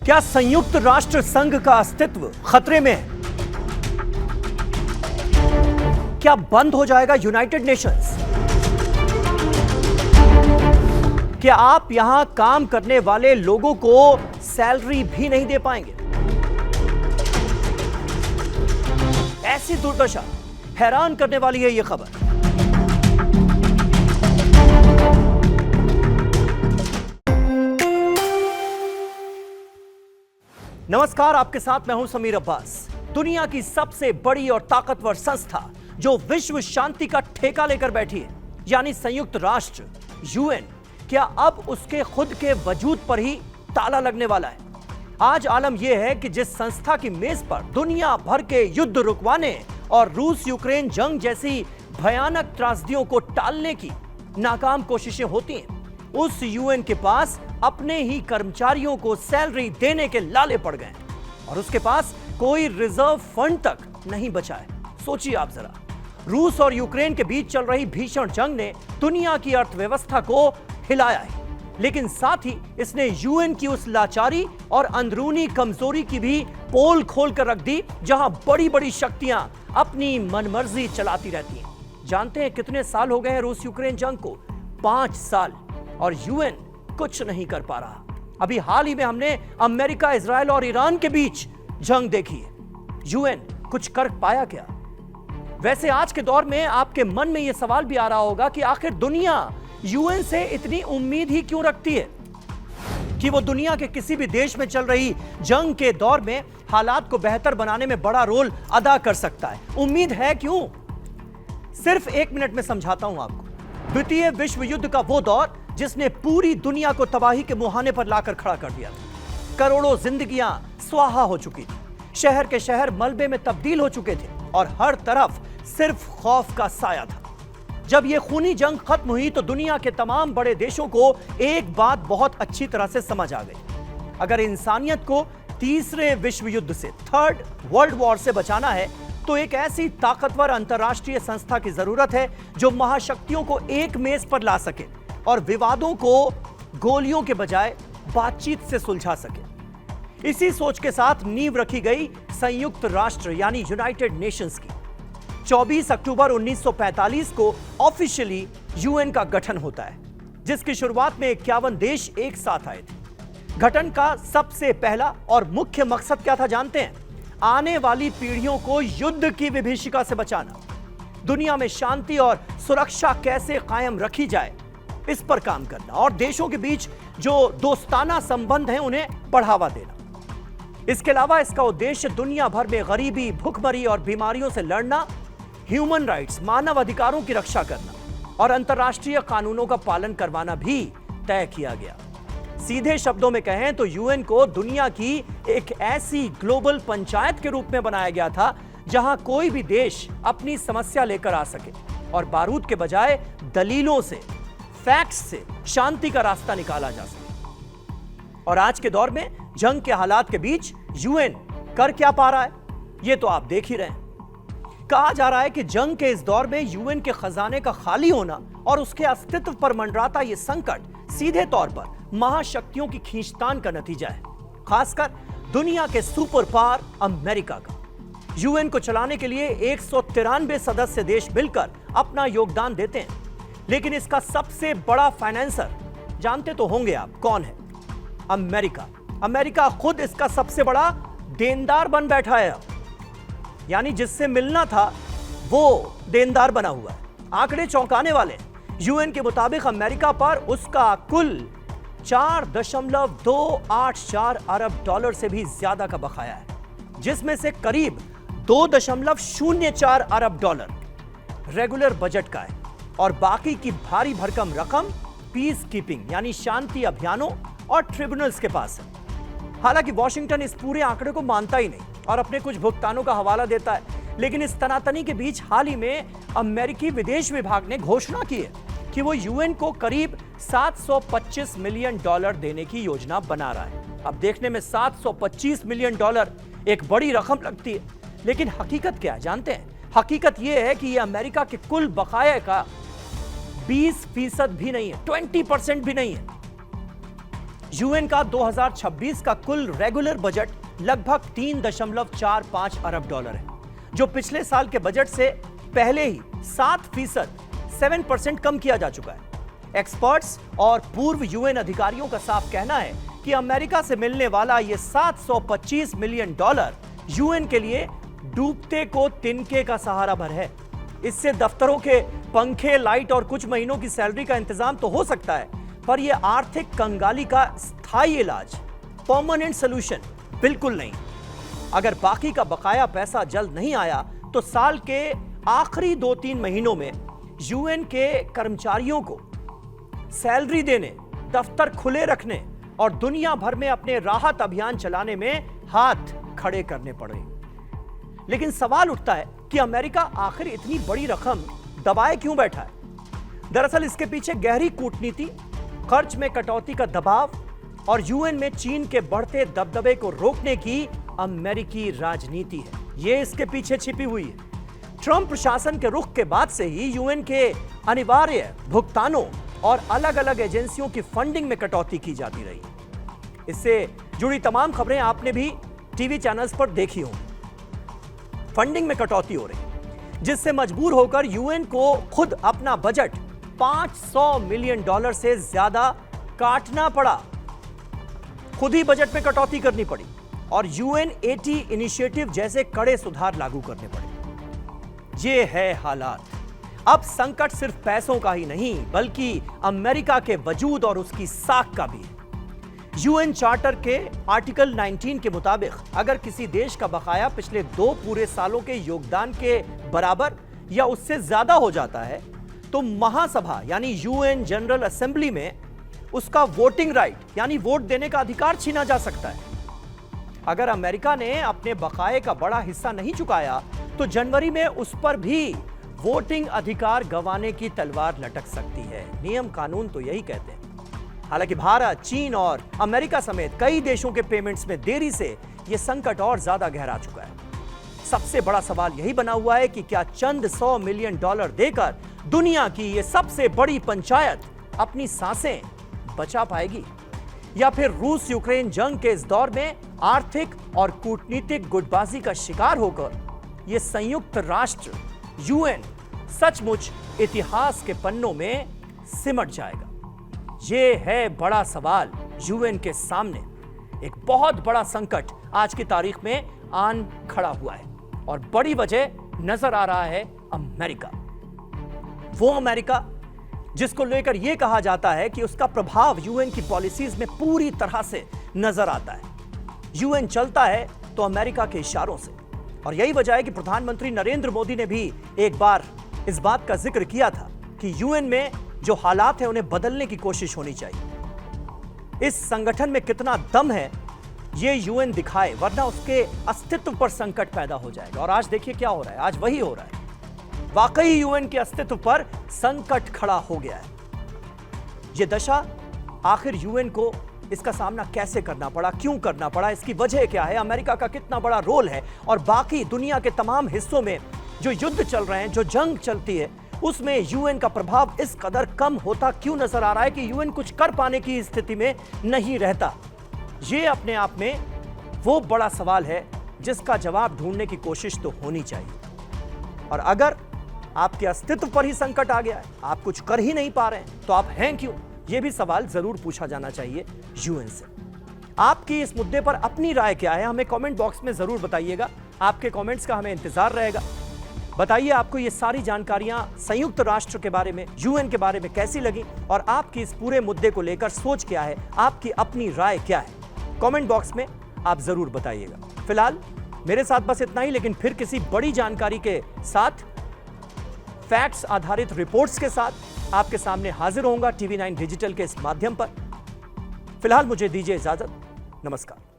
क्या संयुक्त राष्ट्र संघ का अस्तित्व खतरे में है? क्या बंद हो जाएगा यूनाइटेड नेशंस? क्या आप यहां काम करने वाले लोगों को सैलरी भी नहीं दे पाएंगे? ऐसी दुर्दशा, हैरान करने वाली है यह खबर। नमस्कार, आपके साथ मैं हूं समीर अब्बास। दुनिया की सबसे बड़ी और ताकतवर संस्था जो विश्व शांति का ठेका लेकर बैठी है, यानी संयुक्त राष्ट्र यूएन, क्या अब उसके खुद के वजूद पर ही ताला लगने वाला है? आज आलम यह है कि जिस संस्था की मेज पर दुनिया भर के युद्ध रुकवाने और रूस यूक्रेन जंग जैसी भयानक त्रासदियों को टालने की नाकाम कोशिशें होती हैं, उस यूएन के पास अपने ही कर्मचारियों को सैलरी देने के लाले पड़ गए और उसके पास कोई रिजर्व फंड तक नहीं बचा है। सोचिए आप जरा, रूस और यूक्रेन के बीच चल रही भीषण जंग ने दुनिया की अर्थव्यवस्था को हिलाया है, लेकिन साथ ही इसने यूएन की उस लाचारी और अंदरूनी कमजोरी की भी पोल खोल कर रख दी, जहां बड़ी बड़ी शक्तियां अपनी मनमर्जी चलाती रहती हैं। जानते हैं कितने साल हो गए हैं रूस यूक्रेन जंग को? 5 साल, और यूएन कुछ नहीं कर पा रहा। अभी हाल ही में हमने अमेरिका, इजराइल और ईरान के बीच जंग देखी है। यूएन कुछ कर पाया क्या? वैसे आज के दौर में आपके मन में यह सवाल भी आ रहा होगा कि आखिर दुनिया यूएन से इतनी उम्मीद ही क्यों रखती है कि वो दुनिया के किसी भी देश में चल रही जंग के दौर में हालात को बेहतर बनाने में बड़ा रोल अदा कर सकता है? उम्मीद है क्यों? सिर्फ 1 मिनट में समझाता हूं आपको। द्वितीय विश्व युद्ध का वो दौर जिसने पूरी दुनिया को तबाही के मुहाने पर लाकर खड़ा कर दिया था। करोड़ों जिंदगियां स्वाहा हो चुकी थी, शहर के शहर मलबे में तब्दील हो चुके थे और हर तरफ सिर्फ खौफ का साया था। जब यह खूनी जंग खत्म हुई तो दुनिया के तमाम बड़े देशों को एक बात बहुत अच्छी तरह से समझ आ गई। अगर इंसानियत को तीसरे विश्व युद्ध से, थर्ड वर्ल्ड वॉर से बचाना है तो एक ऐसी ताकतवर अंतर्राष्ट्रीय संस्था की जरूरत है जो महाशक्तियों को एक मेज पर ला सके और विवादों को गोलियों के बजाय बातचीत से सुलझा सके। इसी सोच के साथ नींव रखी गई संयुक्त राष्ट्र यानी यूनाइटेड नेशंस की। 24 अक्टूबर 1945 को ऑफिशियली यूएन का गठन होता है, जिसकी शुरुआत में 51 देश एक साथ आए थे। गठन का सबसे पहला और मुख्य मकसद क्या था जानते हैं? आने वाली पीढ़ियों को युद्ध की विभीषिका से बचाना, दुनिया में शांति और सुरक्षा कैसे कायम रखी जाए, इस पर काम करना और देशों के बीच जो दोस्ताना संबंध हैं उन्हें बढ़ावा देना। इसके अलावा इसका उद्देश्य दुनिया भर में गरीबी, भुखमरी और बीमारियों से लड़ना, ह्यूमन राइट्स, मानव अधिकारों की रक्षा करना और अंतर्राष्ट्रीय कानूनों का पालन करवाना भी तय किया गया। सीधे शब्दों में कहें तो यूएन को दुनिया की एक ऐसी ग्लोबल पंचायत के रूप में बनाया गया था जहां कोई भी देश अपनी समस्या लेकर आ सके और बारूद के बजाय दलीलों से, फैक्ट्स से शांति का रास्ता निकाला जा सके। और आज के दौर में जंग के हालात के बीच यूएन कर क्या पा रहा है, यह तो आप देख ही रहे हैं। कहा जा रहा है कि जंग के इस दौर में यूएन के खजाने का खाली होना और उसके अस्तित्व पर मंडराता यह संकट सीधे तौर पर महाशक्तियों की खींचतान का नतीजा है, खासकर दुनिया के सुपर पावर अमेरिका का। यूएन को चलाने के लिए 193 सदस्य देश मिलकर अपना योगदान देते हैं, लेकिन इसका सबसे बड़ा फाइनेंसर जानते तो होंगे आप कौन है? अमेरिका। अमेरिका खुद इसका सबसे बड़ा देनदार बन बैठा है, यानी जिससे मिलना था वो देनदार बना हुआ है। आंकड़े चौंकाने वाले। यूएन के मुताबिक अमेरिका पर उसका कुल 4.284 अरब डॉलर से भी ज्यादा का बकाया है, जिसमें से करीब 2.04 अरब डॉलर रेगुलर बजट का है और बाकी की भारी भरकम रकम पीस कीपिंग यानी शांति अभियानों और ट्रिब्यूनल्स के पास है। हालांकि वॉशिंगटन इस पूरे आंकड़े को मानता ही नहीं और अपने कुछ भुगतानों का हवाला देता है, लेकिन इस तनातनी के बीच हाल ही में अमेरिकी विदेश विभाग ने घोषणा की है कि वो यूएन को करीब 725 मिलियन डॉलर देने की योजना बना रहा है। अब देखने में 725 मिलियन डॉलर एक बड़ी रकम लगती है, लेकिन हकीकत क्या है जानते हैं? हकीकत यह है कि यह अमेरिका के कुल बकाया का 20% भी नहीं है, 20% भी नहीं है। यूएन का 2026 का कुल रेगुलर बजट लगभग 3.45 अरब डॉलर है, जो पिछले साल के बजट से पहले ही 7% कम किया जा चुका है। एक्सपर्ट्स और पूर्व यूएन अधिकारियों का साफ कहना है कि अमेरिका से मिलने वाला यह 725 मिलियन डॉलर यूएन के लिए डूबते को तिनके का सहारा भर है। इससे दफ्तरों के पंखे, लाइट और कुछ महीनों की सैलरी का इंतजाम तो हो सकता है, पर यह आर्थिक कंगाली का स्थायी इलाज, परमानेंट सॉल्यूशन बिल्कुल नहीं। अगर बाकी का बकाया पैसा जल्द नहीं आया तो साल के आखिरी 2-3 महीनों में यूएन के कर्मचारियों को सैलरी देने, दफ्तर खुले रखने और दुनिया भर में अपने राहत अभियान चलाने में हाथ खड़े करने पड़े। लेकिन सवाल उठता है कि अमेरिका आखिर इतनी बड़ी रकम दबाए क्यों बैठा है? दरअसल इसके पीछे गहरी कूटनीति, खर्च में कटौती का दबाव और यूएन में चीन के बढ़ते दबदबे को रोकने की अमेरिकी राजनीति है। यह इसके पीछे छिपी हुई है। ट्रंप प्रशासन के रुख के बाद से ही यूएन के अनिवार्य भुगतानों और अलग अलग एजेंसियों की फंडिंग में कटौती की जाती रही। इससे जुड़ी तमाम खबरें आपने भी टीवी चैनल्स पर देखी होंगी। फंडिंग में कटौती हो रही, जिससे मजबूर होकर यूएन को खुद अपना बजट 500 मिलियन डॉलर से ज्यादा काटना पड़ा। खुद ही बजट में कटौती करनी पड़ी और UN80 इनिशिएटिव जैसे कड़े सुधार लागू करने पड़े। ये है हालात। अब संकट सिर्फ पैसों का ही नहीं, बल्कि अमेरिका के वजूद और उसकी साख का भी है। यूएन चार्टर के आर्टिकल 19 के मुताबिक अगर किसी देश का बकाया पिछले 2 पूरे सालों के योगदान के बराबर या उससे ज्यादा हो जाता है तो महासभा यानी यूएन जनरल असेंबली में उसका वोटिंग राइट यानी वोट देने का अधिकार छीना जा सकता है। अगर अमेरिका ने अपने बकाये का बड़ा हिस्सा नहीं चुकाया तो जनवरी में उस पर भी वोटिंग अधिकार गंवाने की तलवार लटक सकती है। नियम कानून तो यही कहते हैं। हालांकि भारत, चीन और अमेरिका समेत कई देशों के पेमेंट्स में देरी से यह संकट और ज्यादा गहरा चुका है। सबसे बड़ा सवाल यही बना हुआ है कि क्या चंद 100 मिलियन डॉलर देकर दुनिया की यह सबसे बड़ी पंचायत अपनी सांसें बचा पाएगी, या फिर रूस यूक्रेन जंग के इस दौर में आर्थिक और कूटनीतिक गुटबाजी का शिकार होकर यह संयुक्त राष्ट्र यूएन सचमुच इतिहास के पन्नों में सिमट जाएगा। यह है बड़ा सवाल यूएन के सामने। एक बहुत बड़ा संकट आज की तारीख में आन खड़ा हुआ है और बड़ी वजह नजर आ रहा है अमेरिका। वो अमेरिका जिसको लेकर यह कहा जाता है कि उसका प्रभाव यूएन की पॉलिसीज में पूरी तरह से नजर आता है। यूएन चलता है तो अमेरिका के इशारों से, और यही वजह है कि प्रधानमंत्री नरेंद्र मोदी ने भी एक बार इस बात का जिक्र किया था कि यूएन में जो हालात हैं उन्हें बदलने की कोशिश होनी चाहिए। इस संगठन में कितना दम है ये यूएन दिखाए, वरना उसके अस्तित्व पर संकट पैदा हो जाएगा। और आज देखिए क्या हो रहा है, आज वही हो रहा है। वाकई यूएन के अस्तित्व पर संकट खड़ा हो गया है। यह दशा आखिर यूएन को इसका सामना कैसे करना पड़ा, क्यों करना पड़ा, इसकी वजह क्या है, अमेरिका का कितना बड़ा रोल है, और बाकी दुनिया के तमाम हिस्सों में जो युद्ध चल रहे हैं, जो जंग चलती है, उसमें यूएन का प्रभाव इस कदर कम होता क्यों नजर आ रहा है कि यूएन कुछ कर पाने की स्थिति में नहीं रहता। यह अपने आप में वो बड़ा सवाल है जिसका जवाब ढूंढने की कोशिश तो होनी चाहिए। और अगर आपके अस्तित्व पर ही संकट आ गया है, आप कुछ कर ही नहीं पा रहे हैं, तो आप हैं क्यों? यह भी सवाल जरूर पूछा जाना चाहिए यूएन से। आपकी इस मुद्दे पर अपनी राय क्या है, हमें कमेंट बॉक्स में जरूर बताइएगा। आपके कमेंट्स का हमें इंतजार रहेगा। बताइए आपको ये सारी जानकारियां संयुक्त राष्ट्र के बारे में, यूएन के बारे में कैसी लगी, और आपकी इस पूरे मुद्दे को लेकर सोच क्या है, आपकी अपनी राय क्या है, कमेंट बॉक्स में आप जरूर बताइएगा। फिलहाल मेरे साथ बस इतना ही, लेकिन फिर किसी बड़ी जानकारी के साथ, फैक्ट्स आधारित रिपोर्ट्स के साथ आपके सामने हाजिर होऊंगा TV9 डिजिटल के इस माध्यम पर। फिलहाल मुझे दीजिए इजाजत। नमस्कार।